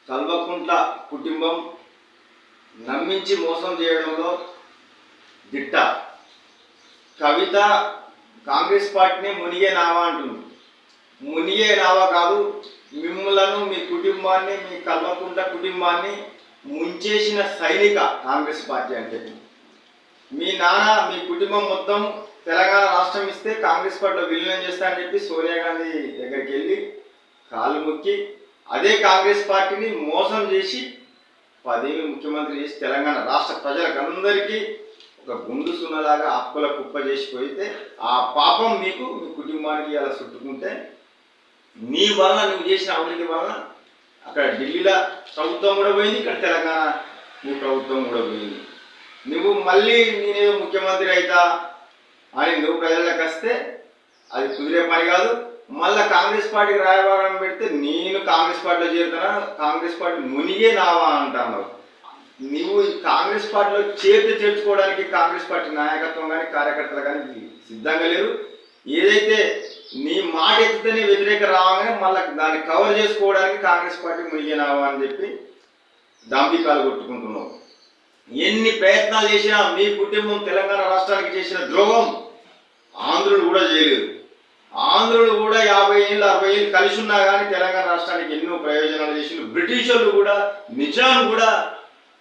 కల్వకుంట్ల కుటుంబం నమ్మించి మోసం చేయడంలో దిట్ట. కవిత కాంగ్రెస్ పార్టీని మునిగే నావా అంటుంది. మునిగే నావా కాదు, మిమ్మలను మీ కుటుంబాన్ని, మీ కల్వకుంట్ల కుటుంబాన్ని ముంచేసిన సైనిక కాంగ్రెస్ పార్టీ అంటే. మీ నాన్న మీ కుటుంబం మొత్తం తెలంగాణ రాష్ట్రం ఇస్తే కాంగ్రెస్ పార్టీలో విలీనం చేస్తా అని చెప్పి సోనియా గాంధీ దగ్గరికి వెళ్ళి కాళ్ళు మొక్కి అదే కాంగ్రెస్ పార్టీని మోసం చేసి 10 ఏళ్ళు ముఖ్యమంత్రి చేసి తెలంగాణ రాష్ట్ర ప్రజలకందరికీ ఒక గుండు సున్నలాగా అప్పుల కుప్ప చేసిపోయితే ఆ పాపం మీకు మీ కుటుంబానికి అలా చుట్టుకుంటే నీ వలన నువ్వు చేసిన అవినీతి వలన అక్కడ ఢిల్లీలో ప్రభుత్వం కూడా పోయింది, ఇక్కడ తెలంగాణ నీ ప్రభుత్వం కూడా పోయింది. నువ్వు మళ్ళీ నేనేదో ముఖ్యమంత్రి అవుతా అని నువ్వు ప్రజలకు వస్తే అది కుదిరే పని కాదు. మళ్ళీ కాంగ్రెస్ పార్టీకి రాయబారం పెడితే నేను కాంగ్రెస్ పార్టీలో చేరుతానా, కాంగ్రెస్ పార్టీ మునిగే నావా అంటున్నావు. నువ్వు కాంగ్రెస్ పార్టీలో చేర్చుకోవడానికి కాంగ్రెస్ పార్టీ నాయకత్వం కానీ కార్యకర్తలు కానీ సిద్ధంగా లేరు. ఏదైతే నీ మాట ఎత్తితేనే వ్యతిరేక రావాలని మళ్ళీ దాన్ని కవర్ చేసుకోవడానికి కాంగ్రెస్ పార్టీ మునిగినావా అని చెప్పి డాంబికాలు కొట్టుకుంటున్నావు. ఎన్ని ప్రయత్నాలు చేసినా మీ కుటుంబం తెలంగాణ రాష్ట్రానికి చేసిన ద్రోహం ఆంధ్రులు కూడా చేయలేదు. ఆంధ్రులు కూడా 50 ఏళ్ళు 60 ఏళ్ళు కలిసి ఉన్నా కానీ తెలంగాణ రాష్ట్రానికి ఎన్నో ప్రయోజనాలు చేసిన. బ్రిటిష్ వాళ్ళు కూడా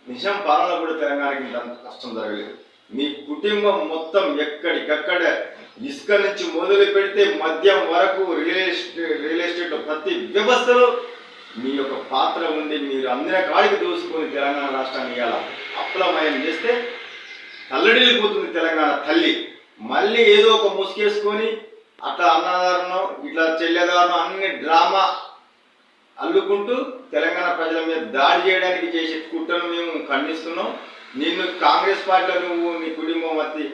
నిజాం పాలన కూడా తెలంగాణకి ఇంత కష్టం జరగలేదు. మీ కుటుంబం మొత్తం ఎక్కడికక్కడ ఇసుక నుంచి మొదలు పెడితే మద్యం వరకు రియల్ ఎస్టేట్ ప్రతి వ్యవస్థలో మీ యొక్క పాత్ర ఉండి మీరు అందిన కాడికి దోసుకొని తెలంగాణ రాష్ట్రాన్ని ఇలా అప్లమయం చేస్తే తల్లడిల్లిపోతుంది తెలంగాణ తల్లి. మళ్ళీ ఏదో ఒక ముసుకేసుకొని అట్లా అన్నదారుణం ఇట్లా చెల్లెదారుణం అన్ని డ్రామా అల్లుకుంటూ తెలంగాణ ప్రజల మీద దాడి చేయడానికి చేసే కుట్రను మేము ఖండిస్తున్నాం. నిన్ను కాంగ్రెస్ పార్టీలో నువ్వు నీ కుటుంబం వచ్చి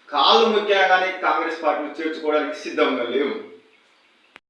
కాళ్ళు ముఖ్యంగా కానీ కాంగ్రెస్ పార్టీని చేర్చుకోవడానికి సిద్ధంగా లేవు.